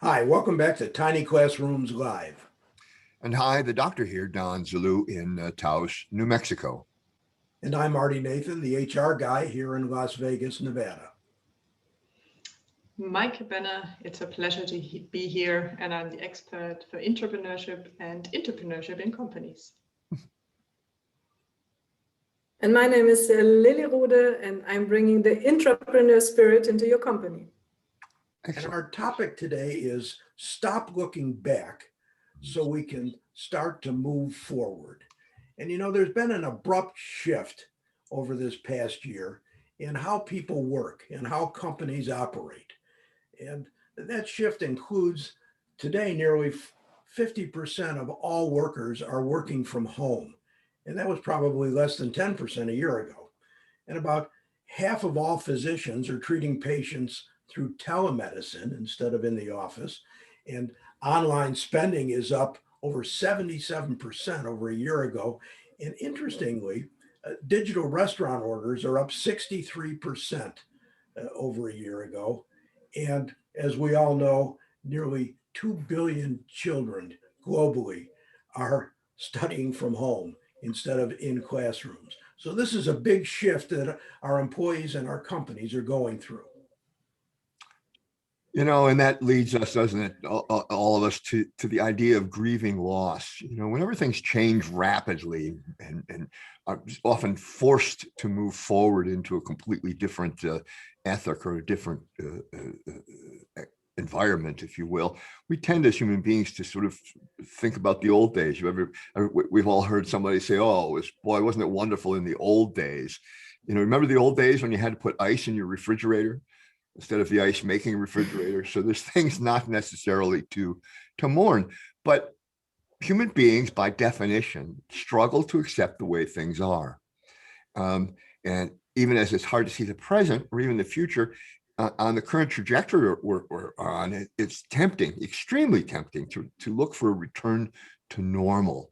Hi, welcome back to Tiny Classrooms Live. And hi, the doctor here, Don Zulu in Taos, New Mexico. And I'm Marty Nathan, the HR guy here in Las Vegas, Nevada. Mike Benner, it's a pleasure to be here, and I'm the expert for entrepreneurship in companies. And my name is Lily Rode, and I'm bringing the entrepreneur spirit into your company. Excellent. And our topic today is stop looking back so we can start to move forward. And you know, there's been an abrupt shift over this past year in how people work and how companies operate. And that shift includes today nearly 50% of all workers are working from home. And that was probably less than 10% a year ago. And about half of all physicians are treating patients through telemedicine instead of in the office. And online spending is up over 77% over a year ago. And interestingly, digital restaurant orders are up 63% over a year ago. And as we all know, nearly 2 billion children globally are studying from home instead of in classrooms. So this is a big shift that our employees and our companies are going through. You know, and that leads us, doesn't it, all of us to the idea of grieving loss. You know, whenever things change rapidly and are often forced to move forward into a completely different ethic or a different environment, if you will, we tend as human beings to sort of think about the old days. We've all heard somebody say, "Oh, boy, wasn't it wonderful in the old days?" You know, remember the old days when you had to put ice in your refrigerator instead of the ice making refrigerator? So there's things not necessarily to mourn, but human beings by definition struggle to accept the way things are. And even as it's hard to see the present or even the future, on the current trajectory we're on, it's tempting, extremely tempting to look for a return to normal.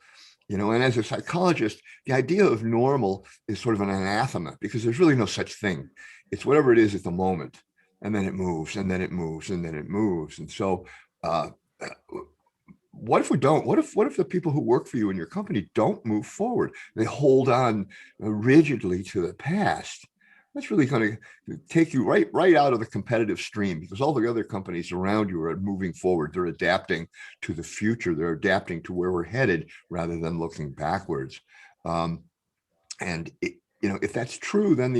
You know, and as a psychologist, the idea of normal is sort of an anathema because there's really no such thing. It's whatever it is at the moment. And then it moves, and then it moves, and then it moves. And so what if we don't? What if the people who work for you in your company don't move forward? They hold on rigidly to the past. That's really going to take you right out of the competitive stream because all the other companies around you are moving forward. They're adapting to the future. They're adapting to where we're headed rather than looking backwards. And if that's true, then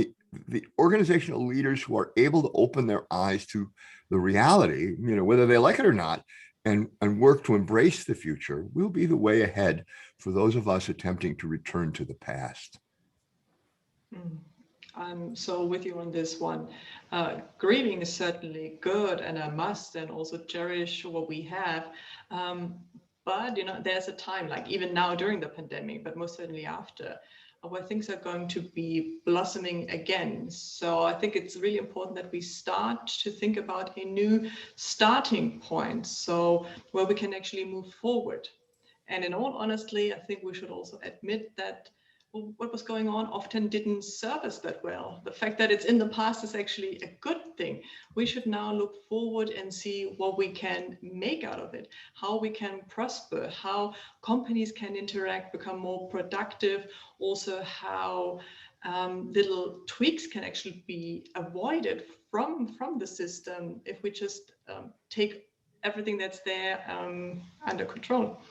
the organizational leaders who are able to open their eyes to the reality, you know, whether they like it or not, and work to embrace the future, will be the way ahead for those of us attempting to return to the past. I'm so with you on this one. Grieving is certainly good and a must, and also cherish what we have. But you know, there's a time, like even now during the pandemic, but most certainly after, where things are going to be blossoming again. So I think it's really important that we start to think about a new starting point, so where we can actually move forward. And in all honesty, I think we should also admit that what was going on often didn't serve us that well. The fact that it's in the past is actually a good thing. We should now look forward and see what we can make out of it, how we can prosper, how companies can interact, become more productive, also how little tweaks can actually be avoided from the system if we just take everything that's there under control.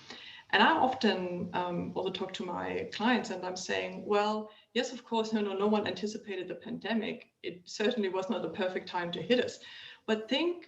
And I often also talk to my clients and I'm saying, well, yes, of course, no one anticipated the pandemic. It certainly was not the perfect time to hit us. But think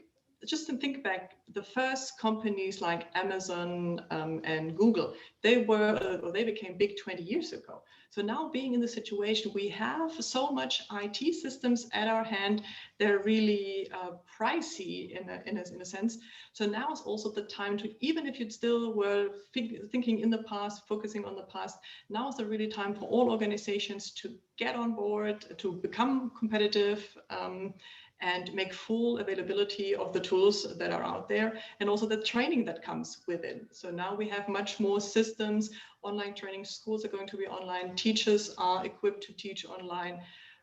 back, the first companies like Amazon and Google, they became big 20 years ago. So now being in the situation, we have so much IT systems at our hand. They're really pricey in a sense. So now is also the time to, even if you still were thinking in the past, focusing on the past, now is the really time for all organizations to get on board, to become competitive, and make full availability of the tools that are out there, and also the training that comes with it. So now we have much more systems, online training, schools are going to be online, teachers are equipped to teach online.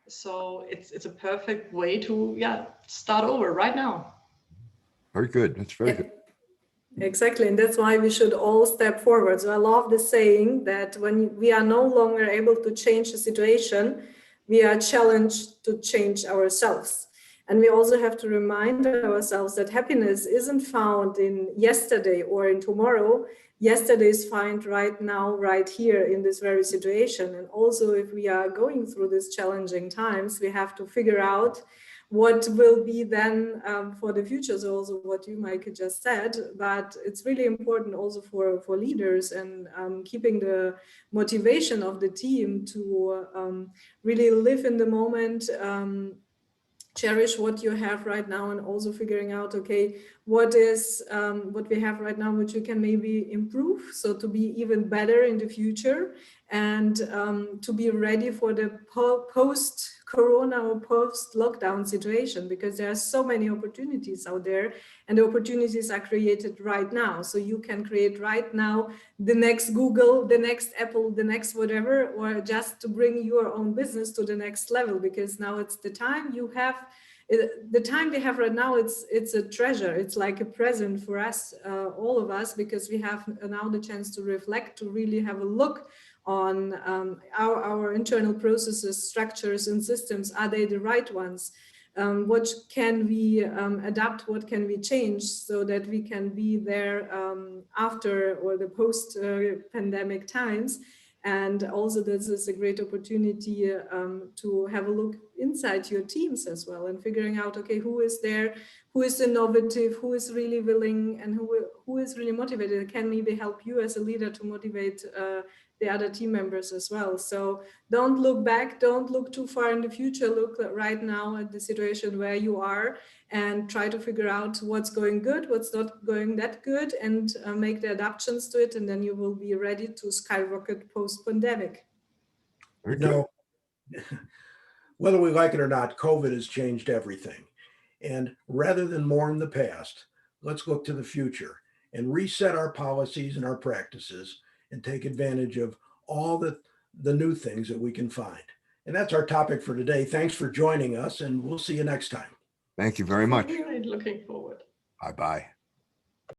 So it's a perfect way to start over right now. Very good. That's very good. Exactly, and that's why we should all step forward. So I love the saying that when we are no longer able to change the situation, we are challenged to change ourselves. And we also have to remind ourselves that happiness isn't found in yesterday or in tomorrow. Yesterday is found right now, right here in this very situation. And also, if we are going through these challenging times, we have to figure out what will be then for the future. So also what you, Mike, just said, but it's really important also for leaders and keeping the motivation of the team to really live in the moment, cherish what you have right now, and also figuring out, okay, what is what we have right now, which we can maybe improve, so to be even better in the future, and to be ready for the post-corona or post-lockdown situation, because there are so many opportunities out there, and the opportunities are created right now. So you can create right now the next Google, the next Apple, the next whatever, or just to bring your own business to the next level, because now it's the time you have. The time we have right now, it's a treasure. It's like a present for us, all of us, because we have now the chance to reflect, to really have a look on our internal processes, structures, and systems. Are they the right ones? What can we adapt? What can we change so that we can be there after or the post-pandemic times? And also, this is a great opportunity to have a look inside your teams as well, and figuring out, okay, who is there, who is innovative, who is really willing, and who is really motivated, can maybe help you as a leader to motivate the other team members as well. So don't look back, don't look too far in the future, look right now at the situation where you are, and try to figure out what's going good, what's not going that good, and make the adaptations to it, and then you will be ready to skyrocket post-pandemic. Very You know, good. whether we like it or not, COVID has changed everything. And rather than mourn the past, let's look to the future and reset our policies and our practices and take advantage of all the new things that we can find. And that's our topic for today. Thanks for joining us, and we'll see you next time. Thank you very much. Right, looking forward. Bye-bye.